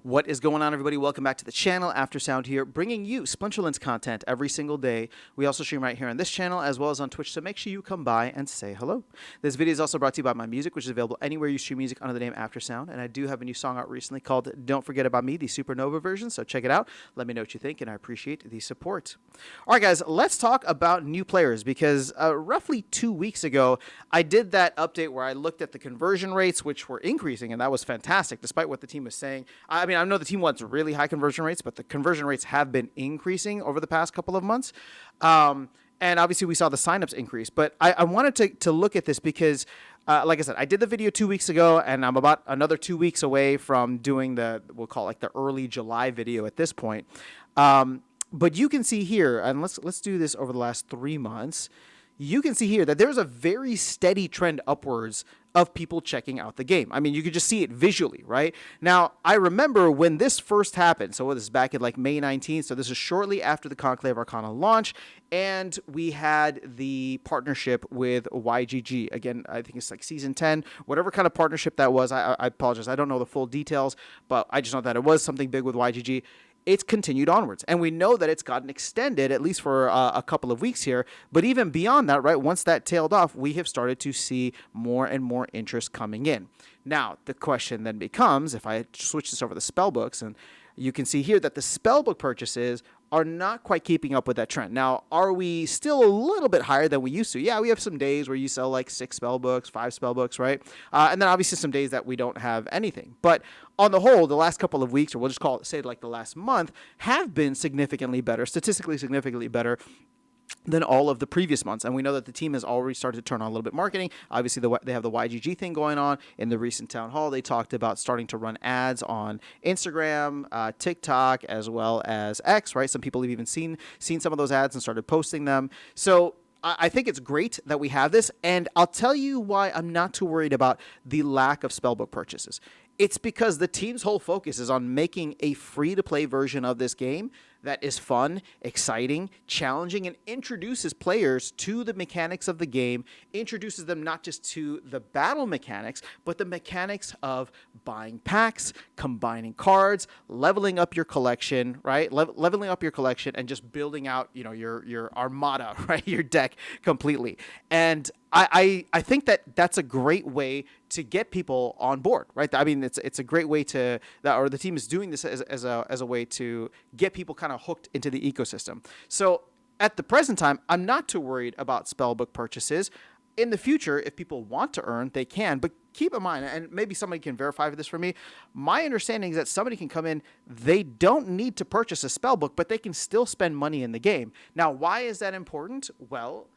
What is going on, everybody? Welcome back to the channel. Aftersound here, bringing you Splinterlands content every single day. We also stream right here on this channel as well as on Twitch, so make sure you come by and say hello. This video is also brought to you by my music, which is available anywhere you stream music under the name Aftersound. And I do have a new song out recently called Don't Forget About Me, the Supernova version, so check it out. Let me know what you think, and I appreciate the support. All right, guys, let's talk about new players, because roughly 2 weeks ago, I did that update where I looked at the conversion rates, which were increasing, and that was fantastic, despite what the team was saying. I know the team wants really high conversion rates, but the conversion rates have been increasing over the past couple of months. And obviously we saw the signups increase, but I wanted to look at this because, like I said, I did the video 2 weeks ago, and I'm about another 2 weeks away from doing we'll call it like the early July video at this point. But you can see here, and let's do this over the last 3 months. You can see here that there's a very steady trend upwards of people checking out the game. I mean, you could just see it visually, right? Now, I remember when this first happened, so this is back in like May 19th, so this is shortly after the Conclave Arcana launch, and we had the partnership with YGG. Again, I think it's like Season 10, whatever kind of partnership that was. I apologize, I don't know the full details, but I just know that it was something big with YGG. It's continued onwards. And we know that it's gotten extended, at least for a couple of weeks here. But even beyond that, right, once that tailed off, we have started to see more and more interest coming in. Now, the question then becomes, if I switch this over to spellbooks, and you can see here that the spellbook purchases are not quite keeping up with that trend. Now, are we still a little bit higher than we used to? Yeah, we have some days where you sell like 6 spellbooks, 5 spellbooks, right? And then obviously some days that we don't have anything. But on the whole, the last couple of weeks, or we'll just say like the last month, have been significantly better, statistically significantly better than all of the previous months. And we know that the team has already started to turn on a little bit marketing. Obviously, they have the YGG thing going on. In the recent town hall, they talked about starting to run ads on Instagram, TikTok, as well as X, right? Some people have even seen some of those ads and started posting them. So I think it's great that we have this, and I'll tell you why I'm not too worried about the lack of spellbook purchases. It's because the team's whole focus is on making a free-to-play version of this game that is fun, exciting, challenging, and introduces players to the mechanics of the game, introduces them not just to the battle mechanics, but the mechanics of buying packs, combining cards, leveling up your collection, right? Leveling up your collection and just building out, your armada, right? Your deck completely. And I think that that's a great way to get people on board, right? I mean, it's a great way or the team is doing this as a way to get people kind of hooked into the ecosystem. So at the present time, I'm not too worried about spellbook purchases. In the future, if people want to earn, they can, but keep in mind, and maybe somebody can verify this for me, my understanding is that somebody can come in, they don't need to purchase a spellbook, but they can still spend money in the game. Now, why is that important? Well,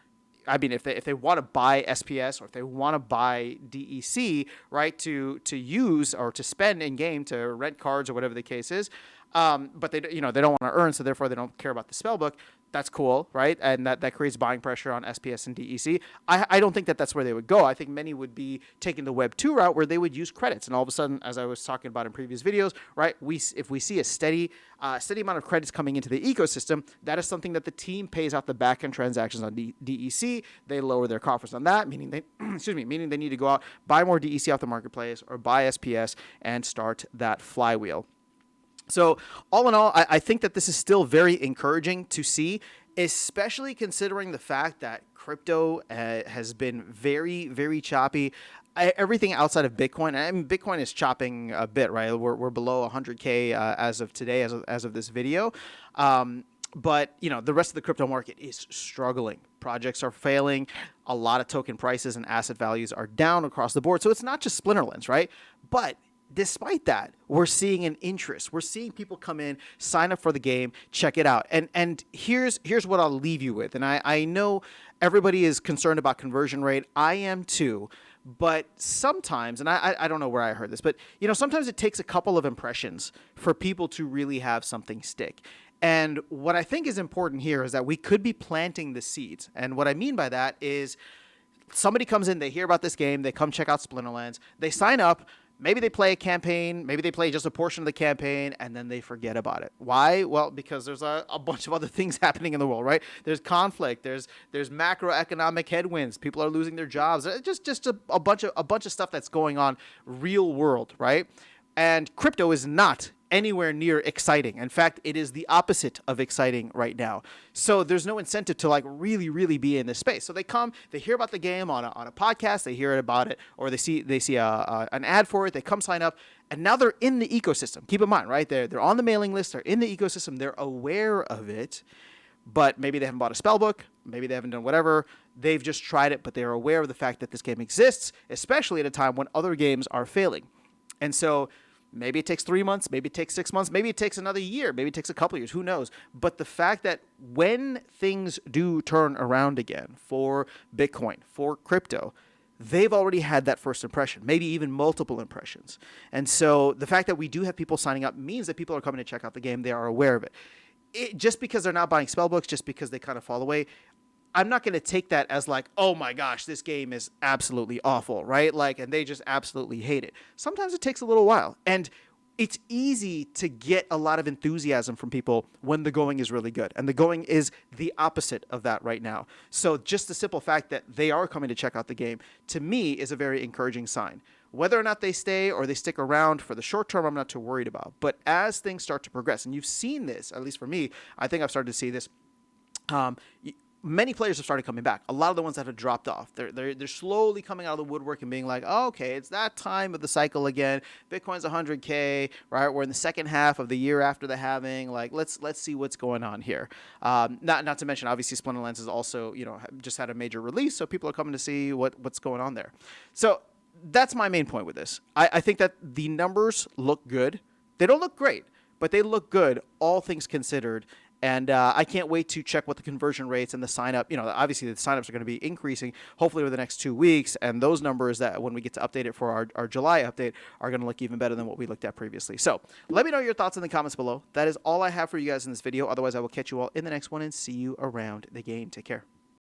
I mean, if they want to buy SPS or if they want to buy DEC, right, to use or to spend in game to rent cards or whatever the case is, but they don't want to earn, so therefore they don't care about the spellbook. That's cool, right? And that creates buying pressure on SPS and DEC. I don't think that's where they would go. I think many would be taking the Web 2 route where they would use credits. And all of a sudden, as I was talking about in previous videos, right, if we see a steady amount of credits coming into the ecosystem, that is something that the team pays out the back-end transactions on DEC. They lower their coffers on that, meaning they meaning they need to go out, buy more DEC off the marketplace or buy SPS and start that flywheel. So all in all, I think that this is still very encouraging to see, especially considering the fact that crypto has been very, very choppy. Everything outside of Bitcoin, I mean, Bitcoin is chopping a bit, right? We're below 100K as of today, as of this video. But, the rest of the crypto market is struggling. Projects are failing. A lot of token prices and asset values are down across the board. So it's not just Splinterlands, right? But despite that, we're seeing an interest. We're seeing people come in, sign up for the game, check it out. And here's what I'll leave you with. And I know everybody is concerned about conversion rate. I am too. But sometimes, and I don't know where I heard this, but sometimes it takes a couple of impressions for people to really have something stick. And what I think is important here is that we could be planting the seeds. And what I mean by that is somebody comes in, they hear about this game, they come check out Splinterlands, they sign up. Maybe they play a campaign, maybe they play just a portion of the campaign, and then they forget about it. Why? Well, because there's a bunch of other things happening in the world, right? There's conflict, there's macroeconomic headwinds, people are losing their jobs, just a bunch of stuff that's going on real world, right? And crypto is not anywhere near exciting. In fact, it is the opposite of exciting right now. So there's no incentive to like really be in this space. So they come, they hear about the game on a podcast, they hear about it, or they see an ad for it, they come sign up, and now they're in the ecosystem. Keep in mind, right? They're on the mailing list, they're in the ecosystem, they're aware of it, but maybe they haven't bought a spell book, maybe they haven't done whatever. They've just tried it, but they're aware of the fact that this game exists, especially at a time when other games are failing. And so maybe it takes 3 months, maybe it takes 6 months, maybe it takes another year, maybe it takes a couple of years, who knows? But the fact that when things do turn around again for Bitcoin, for crypto, they've already had that first impression, maybe even multiple impressions. And so the fact that we do have people signing up means that people are coming to check out the game. They are aware of it. Just because they're not buying spell books, just because they kind of fall away, I'm not going to take that as like, oh my gosh, this game is absolutely awful, right? Like, and they just absolutely hate it. Sometimes it takes a little while. And it's easy to get a lot of enthusiasm from people when the going is really good. And the going is the opposite of that right now. So just the simple fact that they are coming to check out the game, to me, is a very encouraging sign. Whether or not they stay or they stick around for the short term, I'm not too worried about. But as things start to progress, and you've seen this, at least for me, I think I've started to see this, many players have started coming back. A lot of the ones that have dropped off, they're slowly coming out of the woodwork and being like, oh, okay, it's that time of the cycle again. Bitcoin's 100K, right? We're in the second half of the year after the halving. Like, let's see what's going on here. Not to mention, obviously, Splinterlands has also, just had a major release, so people are coming to see what's going on there. So that's my main point with this. I think that the numbers look good. They don't look great, but they look good, all things considered. And I can't wait to check what the conversion rates and the sign up, obviously the signups are going to be increasing hopefully over the next 2 weeks. And those numbers that when we get to update it for our July update are going to look even better than what we looked at previously. So let me know your thoughts in the comments below. That is all I have for you guys in this video. Otherwise, I will catch you all in the next one and see you around the game. Take care.